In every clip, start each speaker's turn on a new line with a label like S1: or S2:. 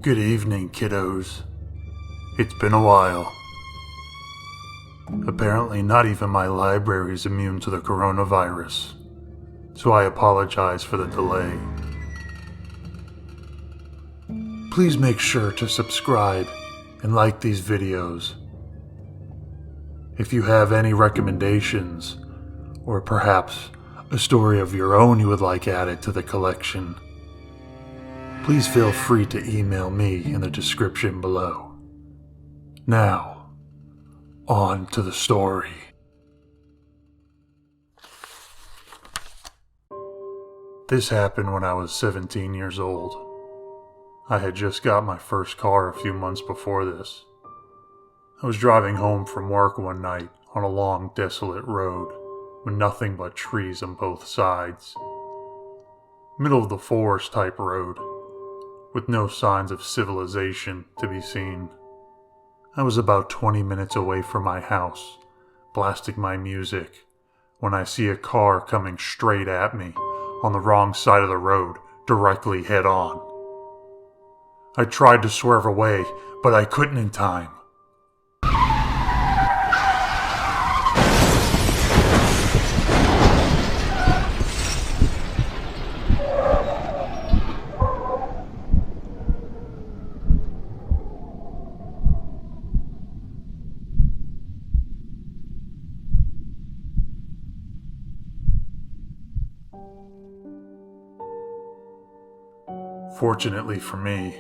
S1: Good evening, kiddos. It's been a while. Apparently not even my library is immune to the coronavirus, so I apologize for the delay. Please make sure to subscribe and like these videos. If you have any recommendations, or perhaps a story of your own you would like added to the collection, please feel free to email me in the description below. Now, on to the story. This happened when I was 17 years old. I had just got my first car a few months before this. I was driving home from work one night on a long, desolate road with nothing but trees on both sides. Middle of the forest type road, with no signs of civilization to be seen. I was about 20 minutes away from my house, blasting my music, when I see a car coming straight at me on the wrong side of the road, directly head on. I tried to swerve away, but I couldn't in time. Fortunately for me,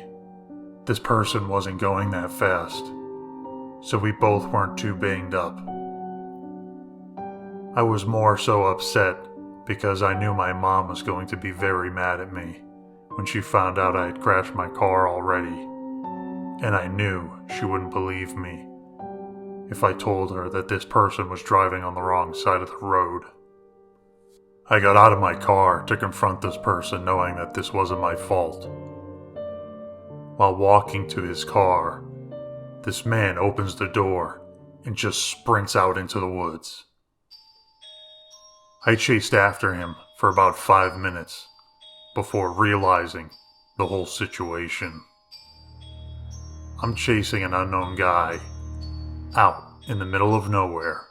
S1: this person wasn't going that fast, so we both weren't too banged up. I was more so upset because I knew my mom was going to be very mad at me when she found out I had crashed my car already, and I knew she wouldn't believe me if I told her that this person was driving on the wrong side of the road. I got out of my car to confront this person, knowing that this wasn't my fault. While walking to his car, this man opens the door and just sprints out into the woods. I chased after him for about 5 minutes before realizing the whole situation. I'm chasing an unknown guy out in the middle of nowhere.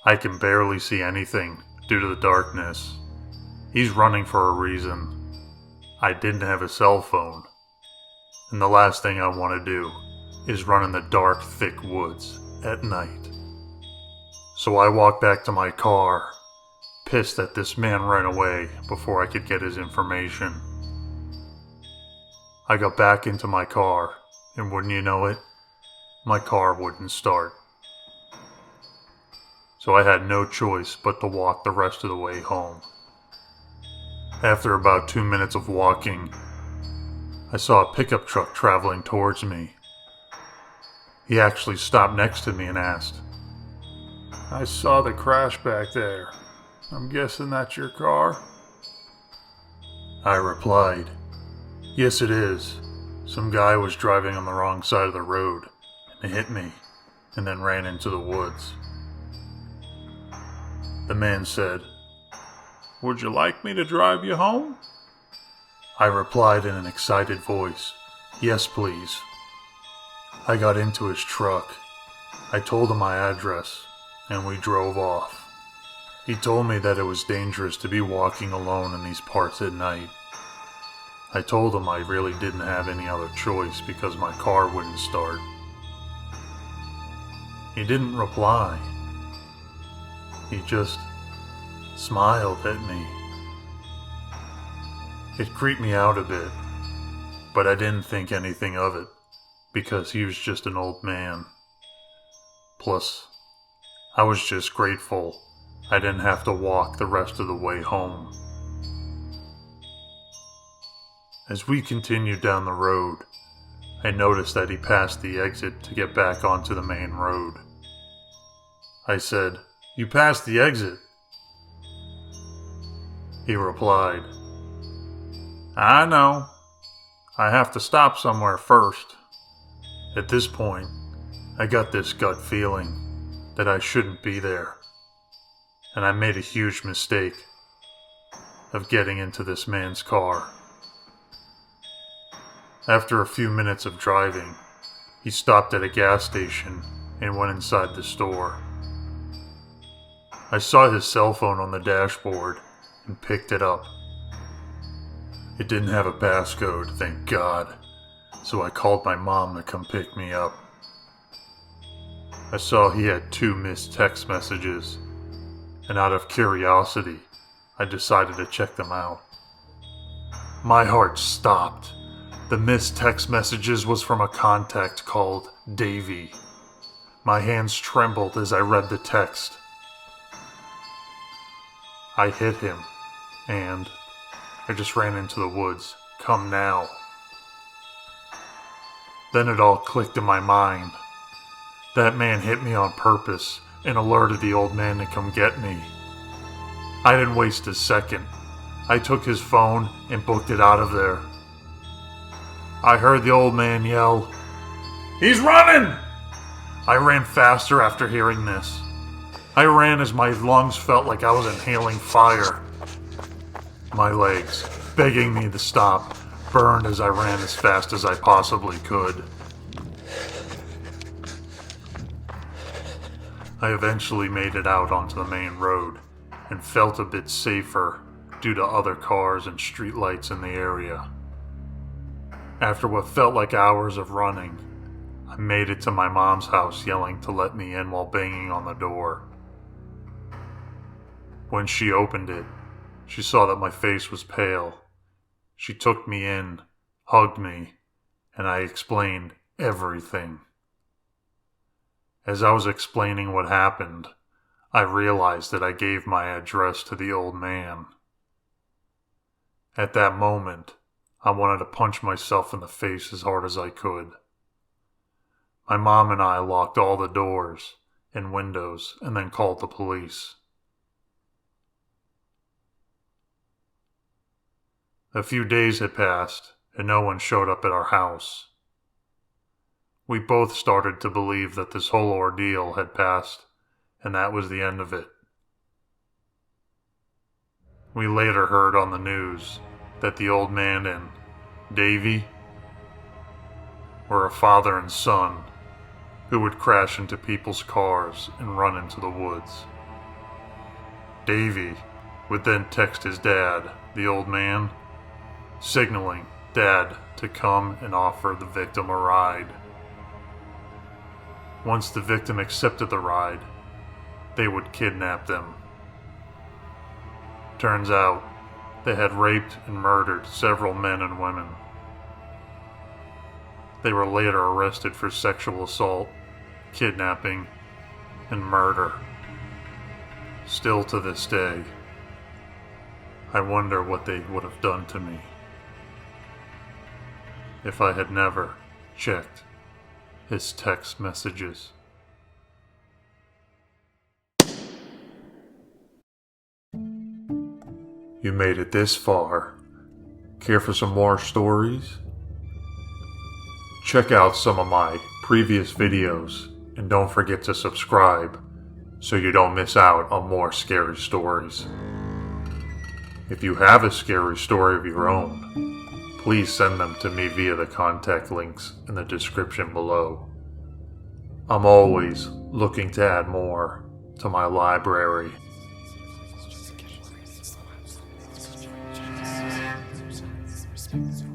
S1: I can barely see anything due to the darkness. He's running for a reason. I didn't have a cell phone, and the last thing I want to do is run in the dark, thick woods at night. So I walked back to my car, pissed that this man ran away before I could get his information. I got back into my car, and wouldn't you know it, my car wouldn't start. So I had no choice but to walk the rest of the way home. After about 2 minutes of walking, I saw a pickup truck traveling towards me. He actually stopped next to me and asked, "I saw the crash back there. I'm guessing that's your car?" I replied, "Yes, it is. Some guy was driving on the wrong side of the road and hit me and then ran into the woods." The man said, "Would you like me to drive you home?" I replied in an excited voice, "Yes, please." I got into his truck. I told him my address, and we drove off. He told me that it was dangerous to be walking alone in these parts at night. I told him I really didn't have any other choice because my car wouldn't start. He didn't reply. He just smiled at me. It creeped me out a bit, but I didn't think anything of it because he was just an old man. Plus, I was just grateful I didn't have to walk the rest of the way home. As we continued down the road, I noticed that he passed the exit to get back onto the main road. I said, "You passed the exit." He replied, "I know. I have to stop somewhere first." At this point, I got this gut feeling that I shouldn't be there, and I made a huge mistake of getting into this man's car. After a few minutes of driving, he stopped at a gas station and went inside the store. I saw his cell phone on the dashboard and picked it up. It didn't have a passcode, thank God, so I called my mom to come pick me up. I saw he had 2 missed text messages, and out of curiosity, I decided to check them out. My heart stopped. The missed text messages was from a contact called Davy. My hands trembled as I read the text. I hit him, and I just ran into the woods. Come now. Then it all clicked in my mind. That man hit me on purpose and alerted the old man to come get me. I didn't waste a second. I took his phone and booked it out of there. I heard the old man yell, "He's running!" I ran faster after hearing this. I ran as my lungs felt like I was inhaling fire. My legs, begging me to stop, burned as I ran as fast as I possibly could. I eventually made it out onto the main road and felt a bit safer due to other cars and streetlights in the area. After what felt like hours of running, I made it to my mom's house yelling to let me in while banging on the door. When she opened it, she saw that my face was pale. She took me in, hugged me, and I explained everything. As I was explaining what happened, I realized that I gave my address to the old man. At that moment, I wanted to punch myself in the face as hard as I could. My mom and I locked all the doors and windows and then called the police. A few days had passed and no one showed up at our house. We both started to believe that this whole ordeal had passed and that was the end of it. We later heard on the news that the old man and Davy were a father and son who would crash into people's cars and run into the woods. Davy would then text his dad, the old man, signaling Dad to come and offer the victim a ride. Once the victim accepted the ride, they would kidnap them. Turns out, they had raped and murdered several men and women. They were later arrested for sexual assault, kidnapping, and murder. Still to this day, I wonder what they would have done to me if I had never checked his text messages. You made it this far. Care for some more stories? Check out some of my previous videos and don't forget to subscribe so you don't miss out on more scary stories. If you have a scary story of your own, please send them to me via the contact links in the description below. I'm always looking to add more to my library.
S2: Thank you.